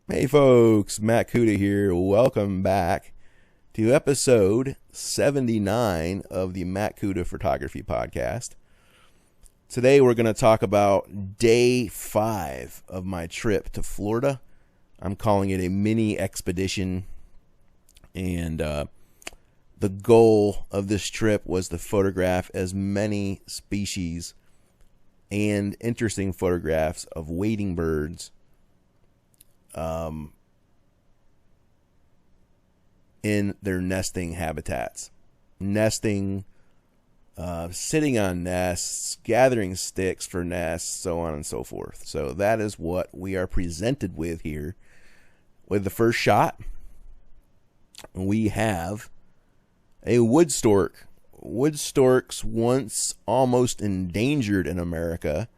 Hey folks, Matt Cuda here. Welcome back to episode 79 of the Matt Cuda Photography Podcast. Today we're going to talk about day 5 of my trip to Florida. I'm calling it a mini expedition, and the goal of this trip was to photograph as many species and interesting photographs of wading birds in their nesting habitats. Nesting, sitting on nests, gathering sticks for nests, so on and so forth. So that is what we are presented with here. With the first shot, we have a wood stork. Wood storks, once almost endangered in America,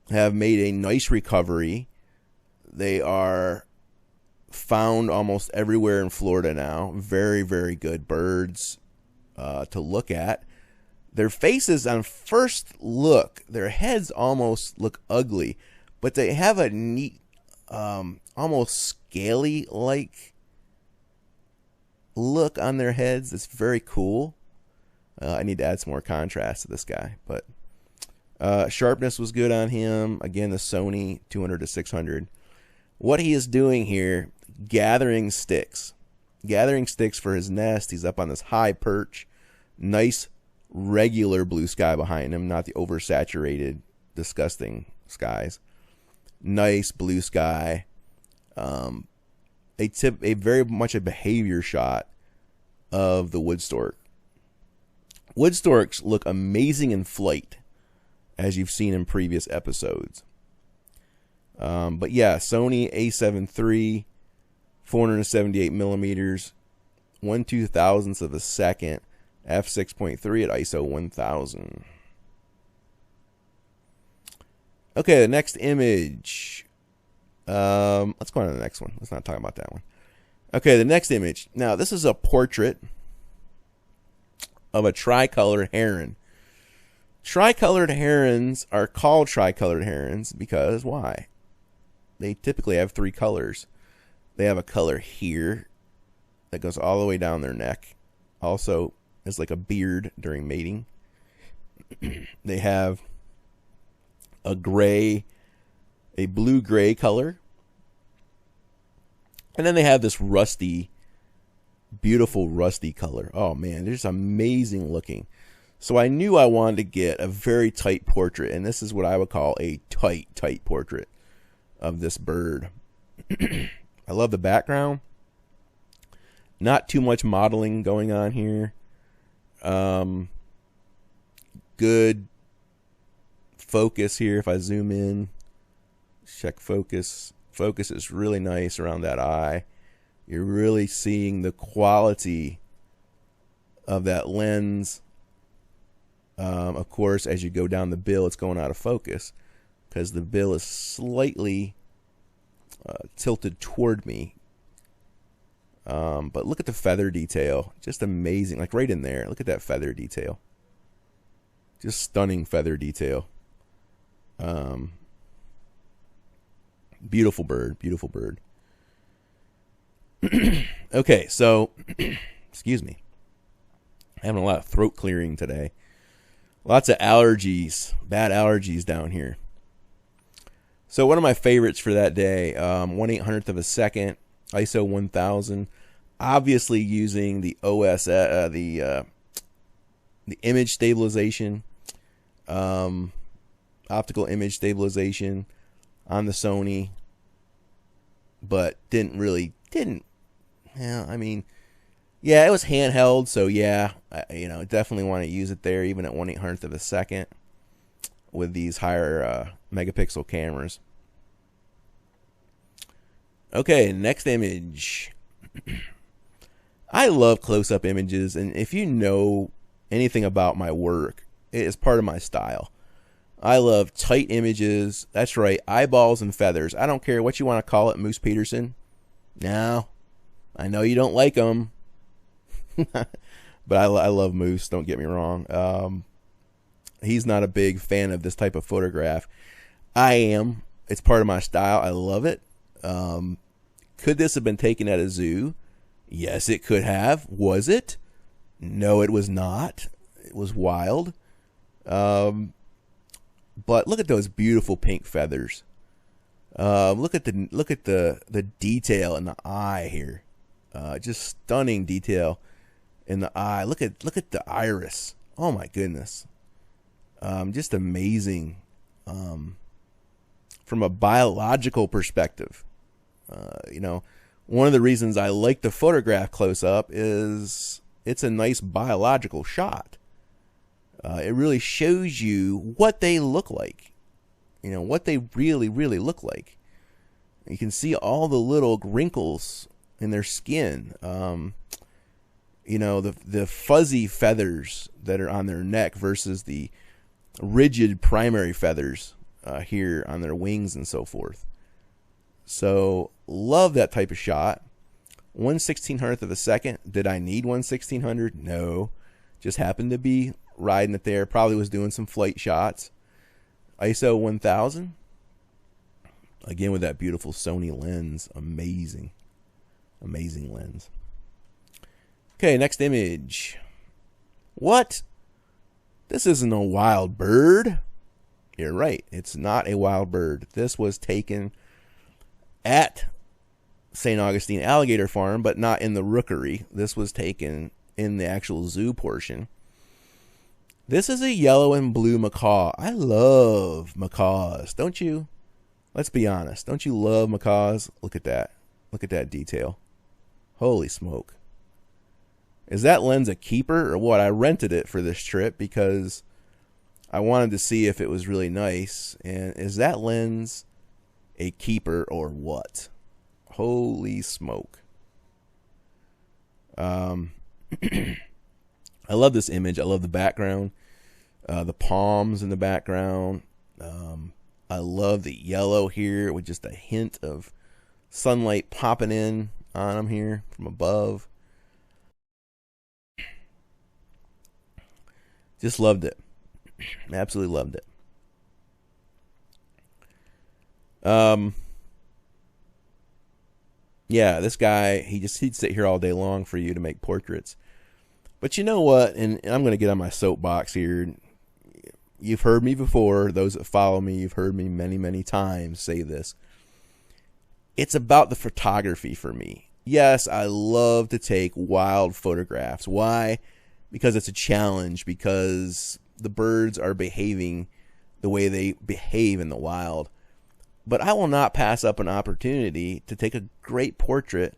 have made a nice recovery. They are found almost everywhere in Florida now. Very, very good birds to look at. Their faces, on first look, their heads almost look ugly, but they have a neat, almost scaly-like look on their heads. It's very cool. I need to add some more contrast to this guy, but sharpness was good on him. Again, the Sony 200 to 600. What he is doing here, gathering sticks for his nest. He's up on this high perch. Nice regular blue sky behind him, not the oversaturated, disgusting skies. Nice blue sky. A very much a behavior shot of the wood stork. Wood storks look amazing in flight, as you've seen in previous episodes. But yeah, Sony A7 III, 478 millimeters, 1/2000th of a second, f6.3 at ISO 1000. Okay, the next image. Let's go on to the next one. Let's not talk about that one. Okay, the next image. Now, this is a portrait of a tricolored heron. Tricolored herons are called tricolored herons because why? They typically have 3 colors. They have a color here that goes all the way down their neck. Also, it's like a beard during mating. They have a blue-gray color. And then they have this beautiful rusty color. Oh man, they're just amazing looking. So I knew I wanted to get a very tight portrait, and this is what I would call a tight portrait of this bird. I love the background. Not too much modeling going on here. Good focus here. If I zoom in, check focus. Focus is really nice around that eye. You're really seeing the quality of that lens. Of course, as you go down the bill, it's going out of focus because the bill is slightly tilted toward me. But look at the feather detail. Just amazing. Like right in there. Look at that feather detail. Just stunning feather detail. Beautiful bird. Beautiful bird. Okay, so, excuse me. Having a lot of throat clearing today. Lots of allergies. Bad allergies down here. So one of my favorites for that day, 1/800th of a second, ISO 1000. Obviously using the the image stabilization, optical image stabilization on the Sony, but yeah, it was handheld, so yeah, definitely want to use it there, even at 1/800th of a second with these higher megapixel cameras. Okay, next image. I love close-up images, and if you know anything about my work, it is part of my style. I love tight images. That's right, eyeballs and feathers. I don't care what you want to call it, Moose Peterson. No, I know you don't like them. But I love Moose, don't get me wrong. He's not a big fan of this type of photograph. I am. It's part of my style. I love it. Could this have been taken at a zoo? Yes, it could have. Was it? No, it was not. It was wild. But look at those beautiful pink feathers. Look at the detail in the eye here. Just stunning detail in the eye. Look at the iris. Oh my goodness. Just amazing. From a biological perspective, one of the reasons I like the photograph close up is it's a nice biological shot. It really shows you what they look like, what they really, really look like. You can see all the little wrinkles in their skin. The fuzzy feathers that are on their neck versus the rigid primary feathers here on their wings and so forth. So love that type of shot. 1/1600th of a second. Did I need 1/1600? No. Just happened to be riding it there. Probably was doing some flight shots. ISO 1000. Again with that beautiful Sony lens. Amazing. Amazing lens. Okay, next image. What? This isn't a wild bird. You're right. It's not a wild bird. This was taken at St. Augustine Alligator Farm, but not in the rookery. This was taken in the actual zoo portion. This is a yellow and blue macaw. I love macaws, don't you? Let's be honest. Don't you love macaws? Look at that. Look at that detail. Holy smoke. Is that lens a keeper or what? I rented it for this trip because I wanted to see if it was really nice. And is that lens a keeper or what? Holy smoke. I love this image. I love the background. The palms in the background. I love the yellow here with just a hint of sunlight popping in on them here from above. Just loved it. Absolutely loved it. Yeah, this guy, he'd sit here all day long for you to make portraits. But you know what? And I'm going to get on my soapbox here. You've heard me before. Those that follow me, you've heard me many, many times say this. It's about the photography for me. Yes, I love to take wild photographs. Why? Because it's a challenge. Because the birds are behaving the way they behave in the wild. But I will not pass up an opportunity to take a great portrait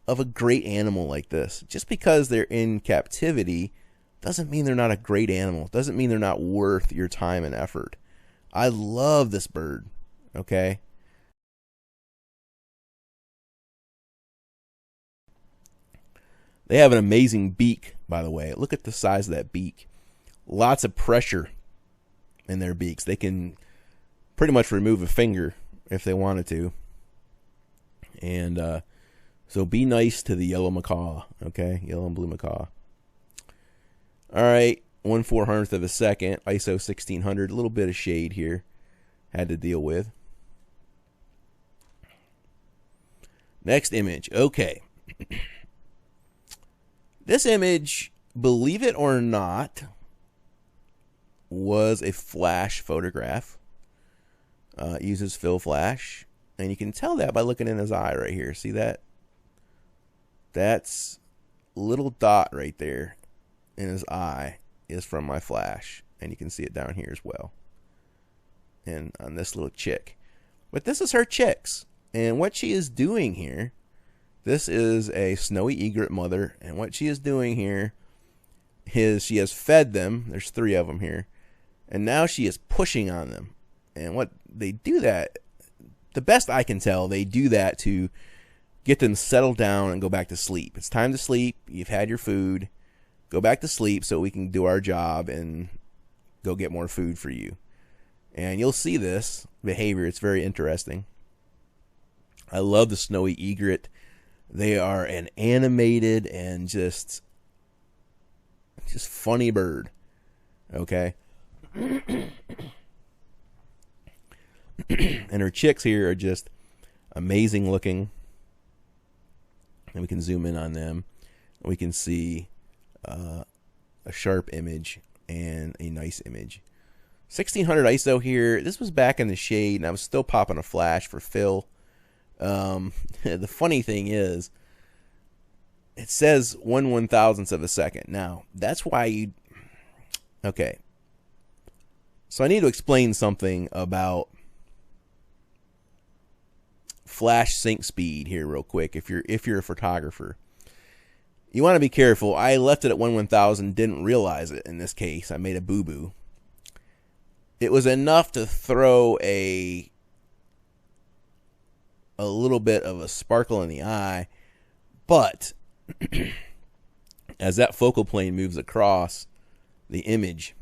of a great animal like this. Just because they're in captivity doesn't mean they're not a great animal. Doesn't mean they're not worth your time and effort. I love this bird. Okay? They have an amazing beak, by the way. Look at the size of that beak. Lots of pressure in their beaks. They can pretty much remove a finger if they wanted to. And so be nice to the yellow macaw, okay? Yellow and blue macaw. All right, 1/400th of a second, ISO 1600. A little bit of shade here. Had to deal with. Next image. Okay. This image, believe it or not, was a flash photograph. Uses fill flash. And you can tell that by looking in his eye right here. See that? That's a little dot right there in his eye is from my flash. And you can see it down here as well. And on this little chick. But this is her chicks. And what she is doing here, this is a snowy egret mother. And what she is doing here is she has fed them. There's 3 of them here. And now she is pushing on them. And what they do that, the best I can tell, they do that to get them settled down and go back to sleep. It's time to sleep. You've had your food. Go back to sleep so we can do our job and go get more food for you. And you'll see this behavior. It's very interesting. I love the snowy egret. They are an animated and just funny bird. Okay? And her chicks here are just amazing looking. and we can zoom in on them. We can see a sharp image and a nice image. 1600 ISO here. This was back in the shade, and I was still popping a flash for fill. The funny thing is, it says 1/1000th of a second. Now, that's why you... Okay. So I need to explain something about flash sync speed here real quick if you're a photographer. You want to be careful. I left it at 1/1000, didn't realize it in this case. I made a boo-boo. It was enough to throw a little bit of a sparkle in the eye, but as that focal plane moves across the image,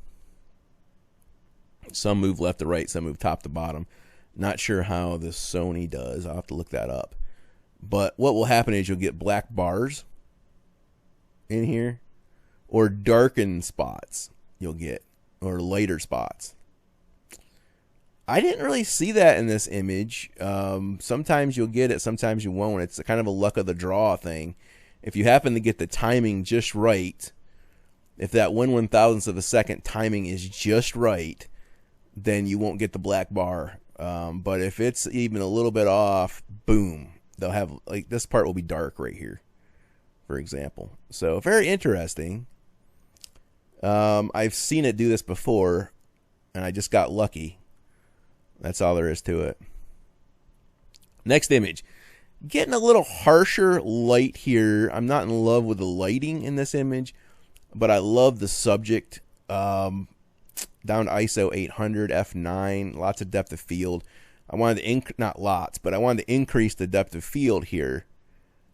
some move left to right, some move top to bottom. Not sure how the Sony does. I'll have to look that up. But what will happen is you'll get black bars in here, or darkened spots you'll get, or lighter spots. I didn't really see that in this image. Sometimes you'll get it, sometimes you won't. It's kind of a luck of the draw thing. If you happen to get the timing just right, if that 1/1000th of a second timing is just right, then you won't get the black bar. But if it's even a little bit off, boom, they'll have, like, this part will be dark right here, for example. So very interesting. I've seen it do this before, and I just got lucky. That's all there is to it. Next image. Getting a little harsher light here. I'm not in love with the lighting in this image, but I love the subject. Down to ISO 800, f9, lots of depth of field. I wanted to, not lots, but I wanted to increase the depth of field here.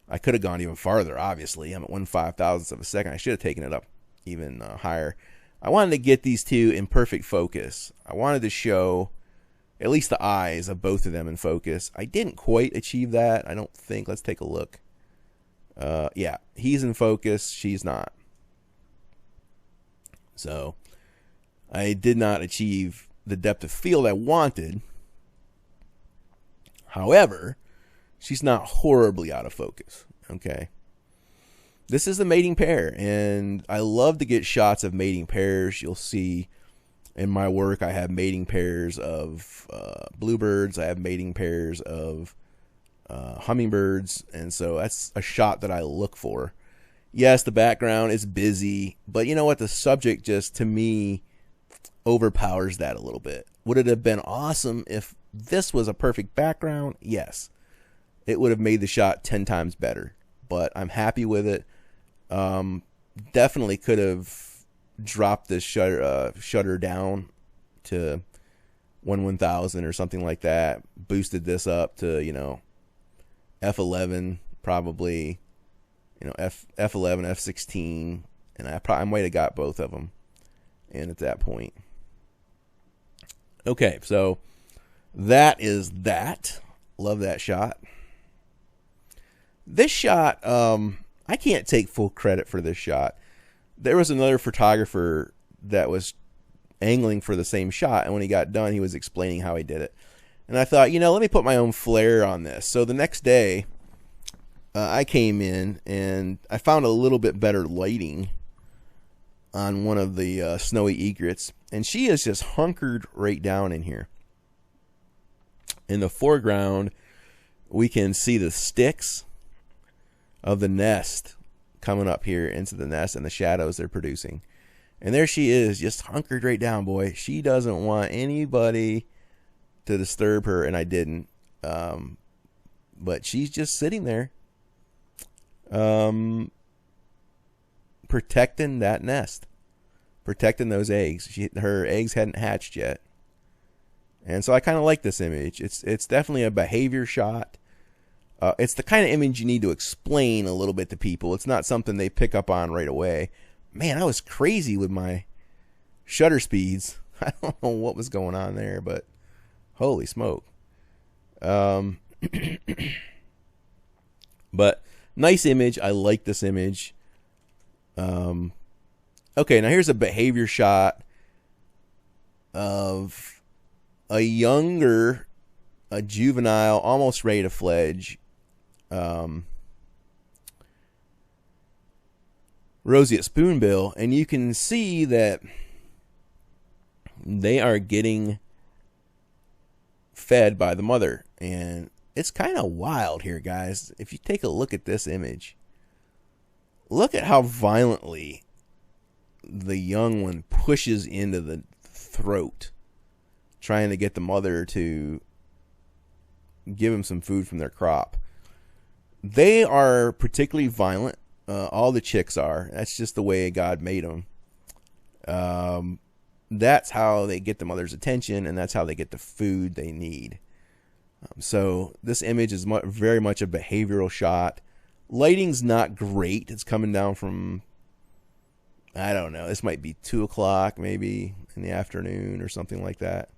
I could have gone even farther, obviously. I'm at 1/5000th of a second. I should have taken it up even higher. I wanted to get these two in perfect focus. I wanted to show at least the eyes of both of them in focus. I didn't quite achieve that, I don't think. Let's take a look. Yeah, he's in focus, she's not. So I did not achieve the depth of field I wanted. However, she's not horribly out of focus. Okay. This is the mating pair, and I love to get shots of mating pairs. You'll see in my work I have mating pairs of bluebirds. I have mating pairs of hummingbirds, and so that's a shot that I look for. Yes, the background is busy, but you know what? The subject just, to me, overpowers that a little bit. Would it have been awesome if this was a perfect background? Yes. It would have made the shot 10 times better, but I'm happy with it. Definitely could have dropped this shutter down to 1/1000 or something like that. Boosted this up to, you know, f11 probably, you know, f11, f16, and I might have got both of them in at that point. Okay, so that is that. Love that shot. This shot, I can't take full credit for this shot. There was another photographer that was angling for the same shot, and when he got done, he was explaining how he did it. And I thought, you know, let me put my own flair on this. So the next day, I came in, and I found a little bit better lighting on one of the snowy egrets, and she is just hunkered right down in here. In the foreground, we can see the sticks of the nest coming up here into the nest and the shadows they're producing. And there she is, just hunkered right down, boy. She doesn't want anybody to disturb her, and I didn't. But she's just sitting there, protecting that nest, protecting those eggs. Her eggs hadn't hatched yet. And so I kind of like this image. It's definitely a behavior shot. It's the kind of image you need to explain a little bit to people. It's not something they pick up on right away. Man, I was crazy with my shutter speeds. I don't know what was going on there, but holy smoke. But nice image. I like this image. Okay, now here's a behavior shot of a juvenile, almost ready to fledge, roseate spoonbill, and you can see that they are getting fed by the mother. And it's kind of wild here, guys. If you take a look at this image, look at how violently the young one pushes into the throat, trying to get the mother to give him some food from their crop. They are particularly violent. All the chicks are. That's just the way God made them. That's how they get the mother's attention, and that's how they get the food they need. So this image is very much a behavioral shot. Lighting's not great. It's coming down from, I don't know, this might be 2 o'clock maybe in the afternoon or something like that.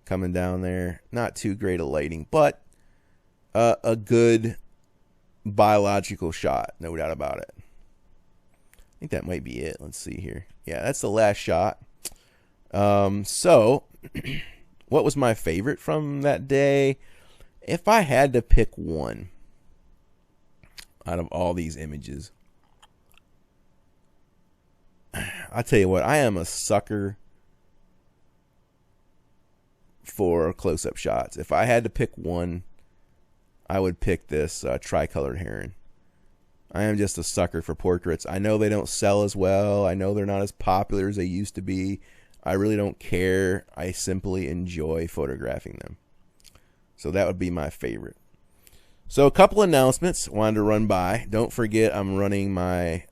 Coming down there. Not too great a lighting, but a good biological shot, no doubt about it. I think that might be it. Let's see here. Yeah, that's the last shot. So, what was my favorite from that day? If I had to pick one out of all these images, I'll tell you what, I am a sucker for close-up shots. If I had to pick one, I would pick this tricolored heron. I am just a sucker for portraits. I know they don't sell as well. I know they're not as popular as they used to be. I really don't care. I simply enjoy photographing them. So that would be my favorite. So a couple announcements wanted to run by. Don't forget, I'm running my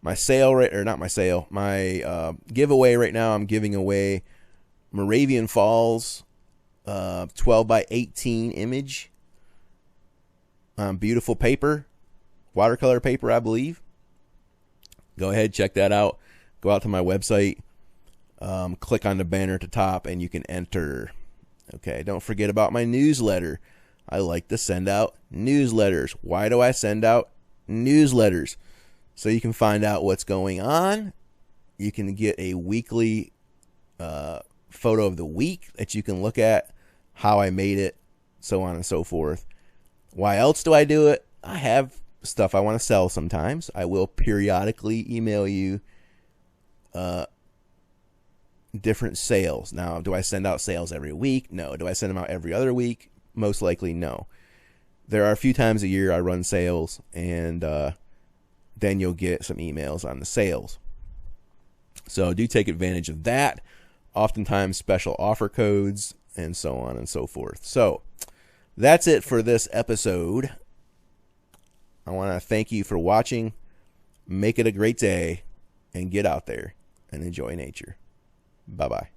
my sale, or not my sale, my giveaway right now. I'm giving away Moravian Falls 12 by 18 image. Beautiful paper, watercolor paper, I believe. Go ahead, check that out. Go out to my website, click on the banner at the top, and you can enter. Okay, don't forget about my newsletter. I like to send out newsletters. Why do I send out newsletters? So you can find out what's going on. You can get a weekly photo of the week that you can look at, how I made it, so on and so forth. Why else do I do it? I have stuff I want to sell sometimes. I will periodically email you different sales. Now, do I send out sales every week? No. Do I send them out every other week? Most likely no. There are a few times a year I run sales, and then you'll get some emails on the sales. So do take advantage of that. Oftentimes special offer codes and so on and so forth. So that's it for this episode. I want to thank you for watching. Make it a great day, and get out there and enjoy nature. Bye-bye.